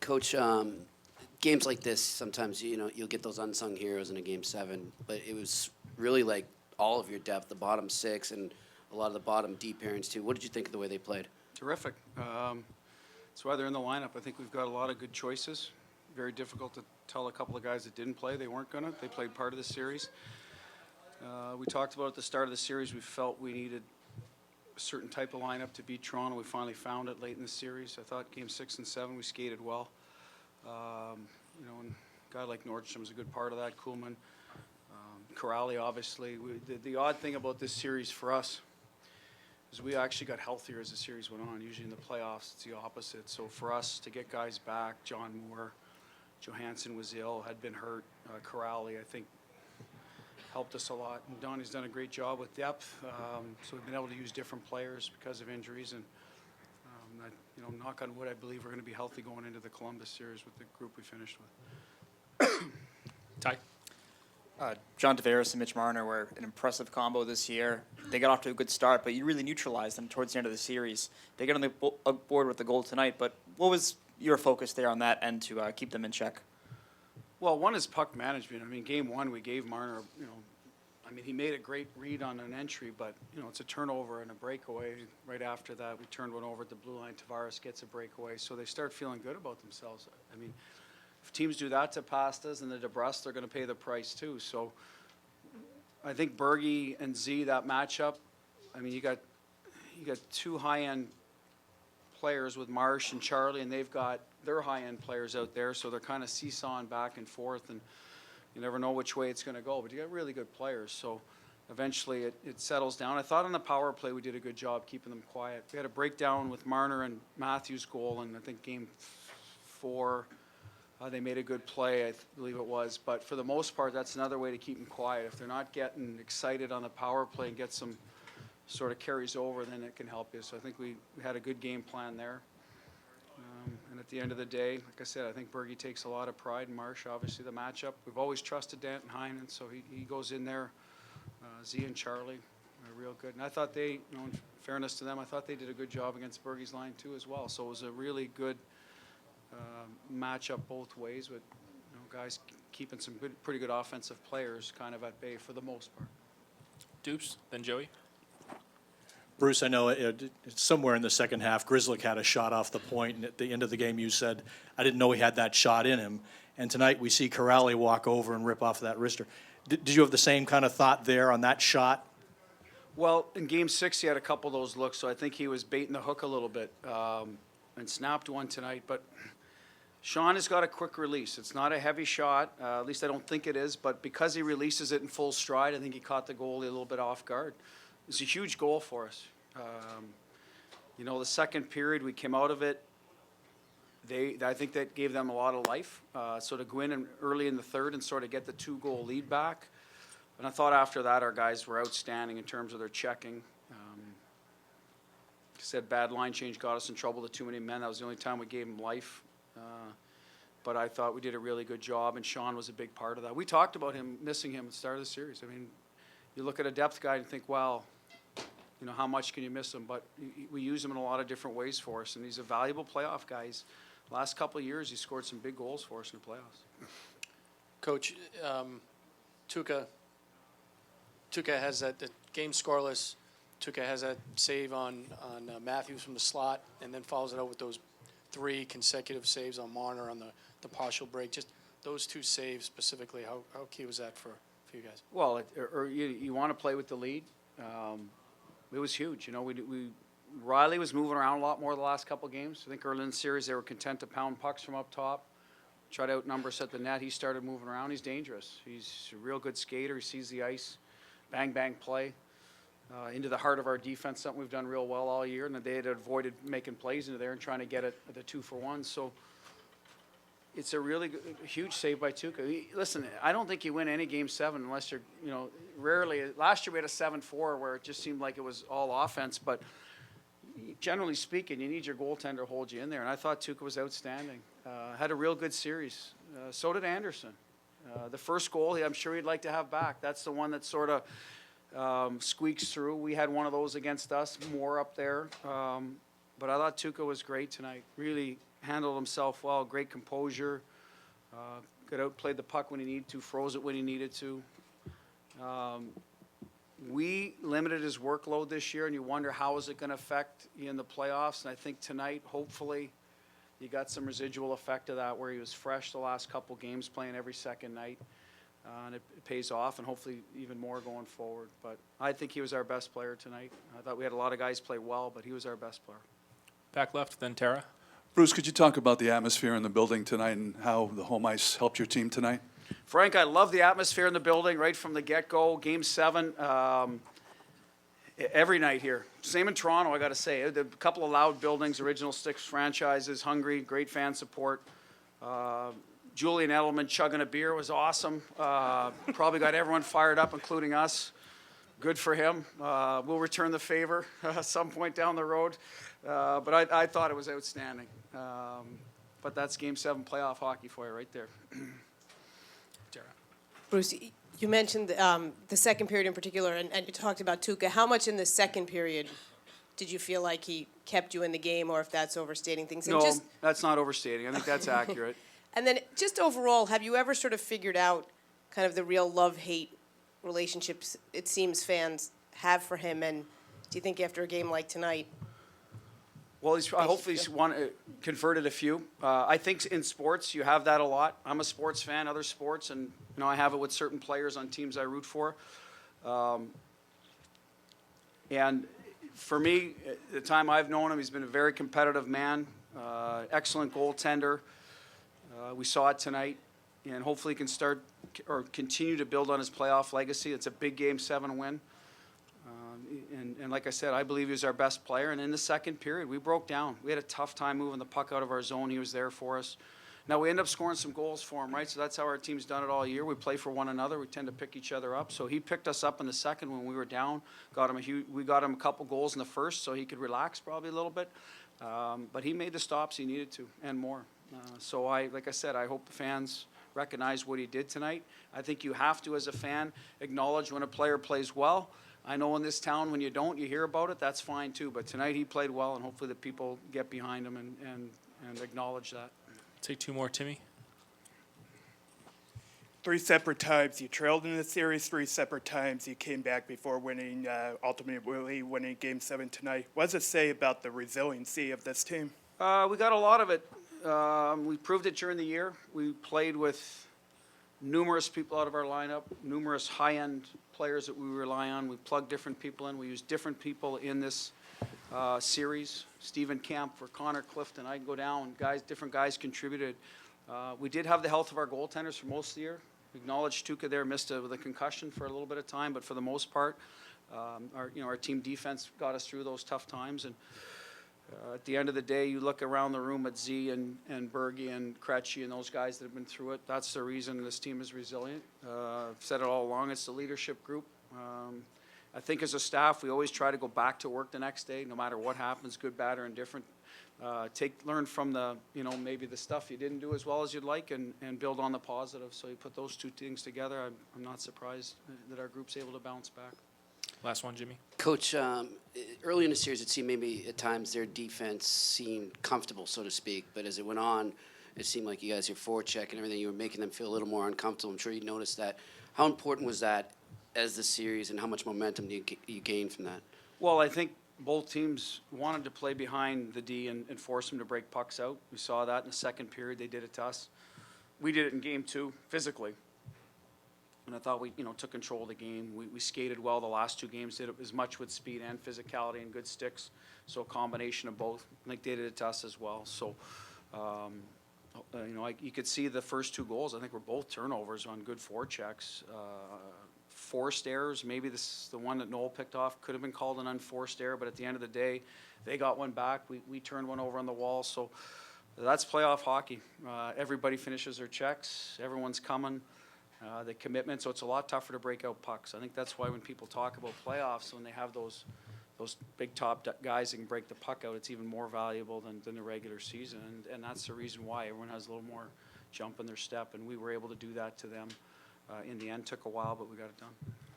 Coach, games like this, sometimes, you'll get those unsung heroes in a Game 7, but it was really like all of your depth, the bottom six and a lot of the bottom D pairings too. What did you think of the way they played? Terrific. That's why they're in the lineup. I think we've got a lot of good choices. Very difficult to tell a couple of guys that didn't play they weren't going to. They played part of the series. We talked about at the start of the series, we felt we needed a certain type of lineup to beat Toronto. We finally found it late in the series. I thought Game 6 and 7 we skated well. And a guy like Nordstrom is a good part of that. Kuhlman, Corrali, obviously. The odd thing about this series for us is we actually got healthier as the series went on. Usually in the playoffs, it's the opposite. So for us to get guys back, John Moore, Johansson was ill, had been hurt. Corrali, I think, helped us a lot. And Donnie's done a great job with depth. So we've been able to use different players because of injuries. And, knock on wood, I believe we're going to be healthy going into the Columbus series with the group we finished with. Ty? John Tavares and Mitch Marner were an impressive combo this year. They got off to a good start, but you really neutralized them towards the end of the series. They got on the board with the goal tonight, but what was your focus there on that end to keep them in check? Well, one is puck management. I mean, Game 1 we gave Marner, he made a great read on an entry, but, it's a turnover and a breakaway. Right after that, we turned one over at the blue line. Tavares gets a breakaway, so they start feeling good about themselves. I mean, if teams do that to Pastas and the DeBrus, they're going to pay the price too. So I think Bergie and Z, that matchup, you got two high-end players with Marsh and Charlie, and they've got their high-end players out there, so they're kind of seesawing back and forth, and you never know which way it's going to go. But you got really good players, so eventually it settles down. I thought on the power play we did a good job keeping them quiet. We had a breakdown with Marner and Matthews' goal, and I think Game 4 they made a good play, I believe it was. But for the most part, that's another way to keep them quiet. If they're not getting excited on the power play and get some sort of carries over, then it can help you. So I think we had a good game plan there. And at the end of the day, like I said, I think Bergie takes a lot of pride in Marsh, obviously the matchup. We've always trusted Danton Heinen, so he goes in there. Z and Charlie are real good. And I thought they, in fairness to them, I thought they did a good job against Bergie's line too as well. So it was a really good matchup both ways with guys keeping some pretty good offensive players kind of at bay for the most part. Dupes, then Joey. Bruce, I know somewhere in the second half, Grzelcyk had a shot off the point, and at the end of the game you said, I didn't know he had that shot in him. And tonight we see Corrali walk over and rip off that wrister. Did you have the same kind of thought there on that shot? Well, in Game 6 he had a couple of those looks, so I think he was baiting the hook a little bit and snapped one tonight. But Sean has got a quick release. It's not a heavy shot, at least I don't think it is, but because he releases it in full stride, I think he caught the goalie a little bit off guard. It's a huge goal for us. The second period, we came out of it. I think that gave them a lot of life. So to go in early in the third and sort of get the 2-goal lead back. And I thought after that our guys were outstanding in terms of their checking. Said bad line change got us in trouble, the too many men. That was the only time we gave them life. But I thought we did a really good job, and Sean was a big part of that. We talked about missing him at the start of the series. You look at a depth guy and think, wow, how much can you miss him? But we use him in a lot of different ways for us, and he's a valuable playoff guy. Last couple of years, he scored some big goals for us in the playoffs. Coach, Tuukka has that game scoreless. Tuukka has that save on Matthews from the slot, and then follows it out with those 3 consecutive saves on Marner on the partial break. Just those 2 saves specifically, how key was that for you guys? Well, you want to play with the lead. It was huge. Riley was moving around a lot more the last couple of games. I think early in the series they were content to pound pucks from up top, try to outnumber us at the net. He started moving around. He's dangerous. He's a real good skater. He sees the ice, bang, bang play. Into the heart of our defense, something we've done real well all year, and they had avoided making plays into there and trying to get it at the 2-for-1. So it's a really huge save by Tuukka. Listen, I don't think you win any Game 7 unless you're, rarely. Last year we had a 7-4 where it just seemed like it was all offense, but generally speaking, you need your goaltender to hold you in there, and I thought Tuukka was outstanding. Had a real good series. So did Anderson. The first goal, I'm sure he'd like to have back. That's the one that sort of squeaks through. We had one of those against us, more up there. But I thought Tuukka was great tonight. Really handled himself well, great composure. Got outplayed the puck when he needed to, froze it when he needed to. We limited his workload this year, and you wonder how is it going to affect you in the playoffs. And I think tonight, hopefully, you got some residual effect of that where he was fresh the last couple games playing every second night. And it pays off, and hopefully even more going forward. But I think he was our best player tonight. I thought we had a lot of guys play well, but he was our best player. Back left, then Tara. Bruce, could you talk about the atmosphere in the building tonight and how the home ice helped your team tonight? Frank, I love the atmosphere in the building right from the get-go. Game 7, every night here. Same in Toronto, I got to say. A couple of loud buildings, original Six franchises, hungry, great fan support. Julian Edelman chugging a beer was awesome. Probably got everyone fired up, including us. Good for him. We'll return the favor at some point down the road. But I thought it was outstanding. But that's Game 7 playoff hockey for you right there. Tara. Bruce, you mentioned the second period in particular, and you talked about Tuukka. How much in the second period did you feel like he kept you in the game, or if that's overstating things? And No, just, that's not overstating. I think that's accurate. and then just overall, have you ever sort of figured out kind of the real love-hate relationships it seems fans have for him? And do you think after a game like tonight? Well, hopefully he's converted a few. I think in sports you have that a lot. I'm a sports fan, other sports, and I have it with certain players on teams I root for. And for me, the time I've known him, he's been a very competitive man, excellent goaltender. We saw it tonight, and hopefully he can start or continue to build on his playoff legacy. It's a big Game 7 win. And like I said, I believe he was our best player. And in the second period, we broke down. We had a tough time moving the puck out of our zone. He was there for us. Now, we end up scoring some goals for him, right? So that's how our team's done it all year. We play for one another. We tend to pick each other up. So he picked us up in the second when we were down. We got him a couple goals in the first so he could relax probably a little bit. But he made the stops he needed to and more. So like I said, I hope the fans recognize what he did tonight. I think you have to, as a fan, acknowledge when a player plays well. I know in this town, when you don't, you hear about it, that's fine too. But tonight he played well, and hopefully the people get behind him and acknowledge that. Take two more, Timmy. 3 separate times you trailed in the series, 3 separate times you came back before winning, ultimately winning Game 7 tonight. What does it say about the resiliency of this team? We got a lot of it. We proved it during the year. We played with numerous people out of our lineup, numerous high-end players that we rely on. We plug different people in. We use different people in this series. Stephen Camp for Connor Clifton. I can go down. Different guys contributed. We did have the health of our goaltenders for most of the year. We acknowledged Tuukka there missed with a concussion for a little bit of time, but for the most part, our team defense got us through those tough times. And at the end of the day, you look around the room at Z and Bergie and Krejci and those guys that have been through it. That's the reason this team is resilient. I've said it all along. It's the leadership group. I think as a staff, we always try to go back to work the next day, no matter what happens, good, bad, or indifferent. Learn from the, maybe the stuff you didn't do as well as you'd like, and build on the positive. So you put those two things together. I'm not surprised that our group's able to bounce back. Last one, Jimmy. Coach, early in the series, it seemed maybe at times their defense seemed comfortable, so to speak. But as it went on, it seemed like you guys, your forecheck and everything, you were making them feel a little more uncomfortable. I'm sure you noticed that. How important was that as the series, and how much momentum do you gain from that? Well, I think both teams wanted to play behind the D and force them to break pucks out. We saw that in the second period. They did it to us. We did it in Game 2 physically. And I thought we, took control of the game. We skated well the last 2 games, did it as much with speed and physicality and good sticks. So a combination of both. I think they did it to us as well. So, you could see the first 2 goals. I think were both turnovers on good forechecks. Forced errors, maybe the one that Noel picked off could have been called an unforced error, but at the end of the day, they got one back. We turned one over on the wall. So that's playoff hockey. Everybody finishes their checks. Everyone's coming. The commitment, so it's a lot tougher to break out pucks. I think that's why when people talk about playoffs, when they have those big top guys that can break the puck out, it's even more valuable than the regular season. And that's the reason why everyone has a little more jump in their step, and we were able to do that to them. In the end, took a while, but we got it done.